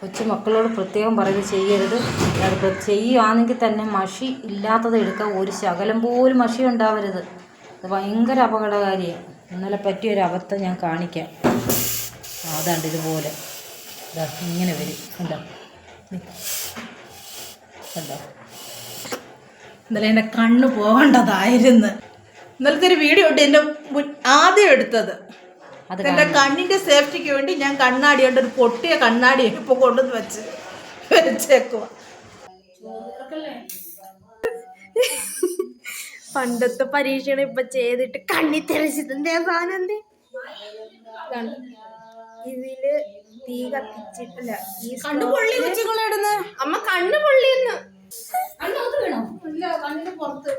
കൊച്ചു മക്കളോട് പ്രത്യേകം പറയുന്നത് ചെയ്യരുത്. അത് ചെയ്യുകയാണെങ്കിൽ തന്നെ മഷി ഇല്ലാത്തത് എടുക്കുക. ഒരു ശകലം പോലും മഷി ഉണ്ടാവരുത്. അത് ഭയങ്കര അപകടകാരിയാണ്. ഇന്നലെ പറ്റിയൊരു അബദ്ധം ഞാൻ കാണിക്കാം. അതാണ്ട് ഇതുപോലെ ഇങ്ങനെ വരും. കണ്ടോ കണ്ടോ. ഇന്നലെ എൻ്റെ കണ്ണ് പോകേണ്ടതായിരുന്നു. ഇന്നലത്തെ ഒരു വീഡിയോ ഉണ്ട് എൻ്റെ ആദ്യം എടുത്തത്. എൻ്റെ കണ്ണിൻ്റെ സേഫ്റ്റിക്ക് വേണ്ടി ഞാൻ കണ്ണാടി കൊണ്ട് ഒരു പൊട്ടിയ കണ്ണാടി ഇപ്പോൾ കൊണ്ടുവന്ന് വെച്ചേക്കുക. പണ്ടത്തെ പരീക്ഷണം ഇപ്പൊ ചെയ്തിട്ട് കണ്ണി തെരച്ചിട്ടുണ്ട്. സാധനം ഇതില് തീ കത്തിച്ചിട്ടില്ല. കണ്ണ് പൊള്ളി വെച്ചിടുന്നു. അമ്മ കണ്ണ് പൊള്ളിയെന്ന് വീണോ? ഇല്ല, കണ്ണിന് പുറത്ത്.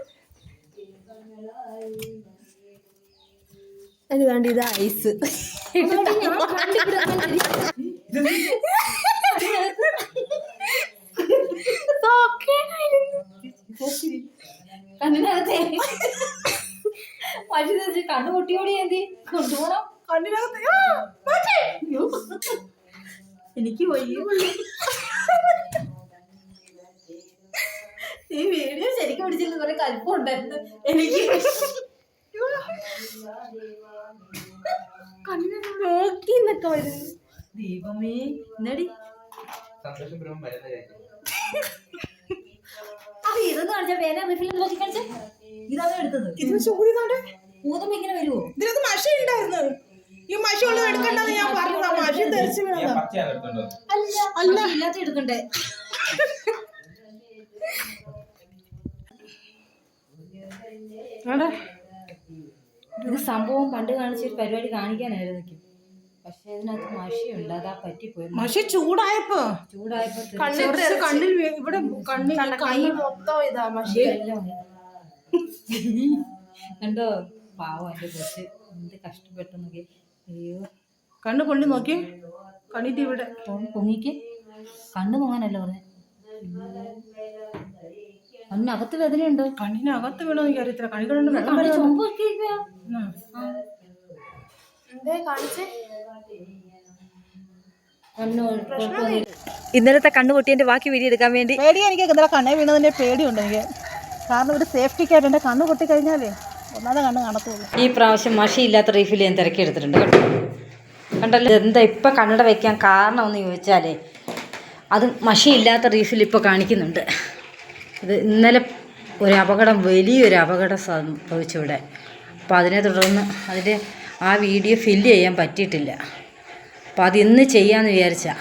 അത് കണ്ട് ഇത് ഐസ് കണ്ണിനകത്ത് കണ്ണ് പൊട്ടിയോടി എന്തി കൊണ്ടുപോകണം. കണ്ണിനകത്ത് എനിക്ക് ഈ വീഡിയോ ശരിക്കും പിടിച്ചിരുന്നു. കുറെ കൽപ്പുണ്ടായിരുന്നു എനിക്ക്. കണ്ണിനെ നോക്കി എന്നൊക്കെ വരുന്നു. ദൈവമേ എന്നടി ഇതൊന്നും കാണിച്ച പേന റിഫിൽ നോക്കി കാണിച്ച. ഇതാണ് എടുത്തത്. ഊതം ഇങ്ങനെ വരുമോ? ഇതിനകത്ത് മഷി ഉണ്ടായിരുന്നു. ഈ മഷി ഉള്ളത് എടുക്കണ്ടെന്ന് ഞാൻ പറഞ്ഞതാ. മഷി തെറിച്ച് അല്ല ഇല്ലാത്ത എടുക്കണ്ടേ. ഇത് സംഭവം പണ്ട് കാണിച്ചൊരു പരിപാടി കാണിക്കാനായിരുന്നു. പക്ഷെ ഇതിനകത്ത് മഷിയുണ്ട്. അതാ പറ്റിപ്പോയി. മഷി ചൂടായപ്പോ കണ്ണിൽ ഇവിടെ കൈ മൊത്തം ഇതാ മഷി. കണ്ടോ പാവം എൻ്റെ കൊച്ച് എന്ത് കഷ്ടപ്പെട്ടെന്നൊക്കെ. അയ്യോ കണ്ണ് പൊള്ളി നോക്കി. കണ്ണിന്റെ ഇവിടെ പൊങ്ങിക്ക്. കണ്ണ് പൊങ്ങാനല്ല പറഞ്ഞേ. കണ്ണിനകത്ത് വേദനയുണ്ട്. കണ്ണിനകത്ത് വീണോ എനിക്ക് അറിയത്തില്ല. കണ്ണികളുണ്ട് ചുമപ്പ്. ഇന്നലത്തെ കണ്ണു പൊട്ടിയതിന്റെ ബാക്കി വീഡിയോ എടുക്കാൻ വേണ്ടി പേടി. എനിക്ക് ഇന്നലെ കണ്ണേ വീണതിന്റെ പേടിയുണ്ട് എനിക്ക്. കാരണം ഒരു സേഫ്റ്റിക്കായിട്ട് എൻ്റെ കണ്ണ് പൊട്ടി കഴിഞ്ഞാലേ ഒന്നാമത് കണ്ണ് കാണത്തുള്ളൂ. ഈ പ്രാവശ്യം മഷി ഇല്ലാത്ത റീഫിൽ ഞാൻ തിരക്കി എടുത്തിട്ടുണ്ട് കേട്ടോ. കണ്ടല്ലോ. എന്താ ഇപ്പം കണ്ണട വയ്ക്കാൻ കാരണം എന്ന് ചോദിച്ചാലേ അത് മഷി ഇല്ലാത്ത റീഫിൽ ഇപ്പോൾ കാണിക്കുന്നുണ്ട്. ഇത് ഇന്നലെ ഒരു അപകടം, വലിയൊരു അപകടം സംഭവിച്ചു ഇവിടെ. അപ്പോൾ അതിനെ തുടർന്ന് അതിൻ്റെ ആ വീഡിയോ ഫില്ല് ചെയ്യാൻ പറ്റിയിട്ടില്ല. അപ്പോൾ അതിന്ന് ചെയ്യാമെന്ന് വിചാരിച്ചാൽ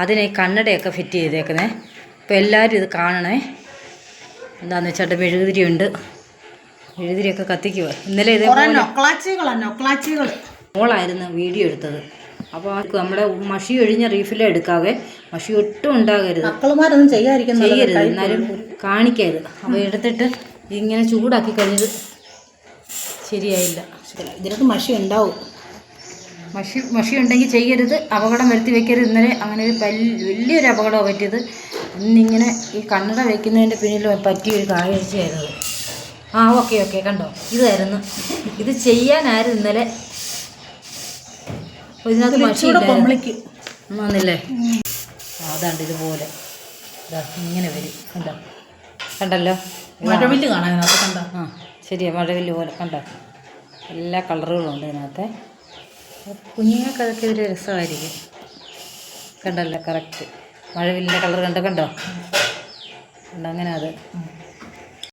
അതിനെ കണ്ണടയൊക്കെ ഫിറ്റ് ചെയ്തേക്കുന്നേ. അപ്പോൾ എല്ലാവരും ഇത് കാണണേ. എന്താണെന്ന് വെച്ചാൽ മെഴുകുതിരിയുണ്ട്. മെഴുകുതിരിയൊക്കെ കത്തിക്കുക. ഇന്നലെ ഇതേ മോളായിരുന്നു വീഡിയോ എടുത്തത്. അപ്പോൾ നമ്മുടെ മഷി ഒഴിഞ്ഞ റീഫിലെ എടുക്കാതെ മഷി ഒട്ടും ഉണ്ടാകരുത്. മക്കളുമാരൊന്നും ചെയ്യരുത്. എന്നാലും കാണിക്കരുത്. അപ്പോൾ എടുത്തിട്ട് ഇങ്ങനെ ചൂടാക്കി കഴിഞ്ഞത് ശരിയായില്ല. ഇതിനകത്ത് മഷി ഉണ്ടാവും. മഷി ഉണ്ടെങ്കിൽ ചെയ്യരുത്. അപകടം വരുത്തി വെക്കരുത്. ഇന്നലെ അങ്ങനെ ഒരു വലിയൊരു അപകടമാണ് പറ്റിയത്. ഇന്നിങ്ങനെ ഈ കണ്ണട വയ്ക്കുന്നതിൻ്റെ പിന്നിൽ പറ്റിയൊരു കാഴ്ചയായിരുന്നത്. ഓക്കെ കണ്ടോ. ഇതായിരുന്നു ഇത് ചെയ്യാനായിരുന്നു ഇന്നലെ. അപ്പോൾ ഇതിനകത്ത് മഷി വന്നില്ലേ. അതാണ്ട് ഇതുപോലെ ഇങ്ങനെ വരും. കണ്ടല്ലോ. മഴവില്ല് കാണാൻ കണ്ട. ശരിയാ, മഴവില്ല് പോലെ കണ്ടോ. എല്ലാ കളറുകളും ഉണ്ട് ഇതിനകത്ത്. കുഞ്ഞുങ്ങൾക്ക് അതൊക്കെ ഒരു രസമായിരിക്കും. കണ്ടല്ലോ കറക്റ്റ് മഴവില്ലിൻ്റെ കളർ കണ്ടോ. അങ്ങനെ അത്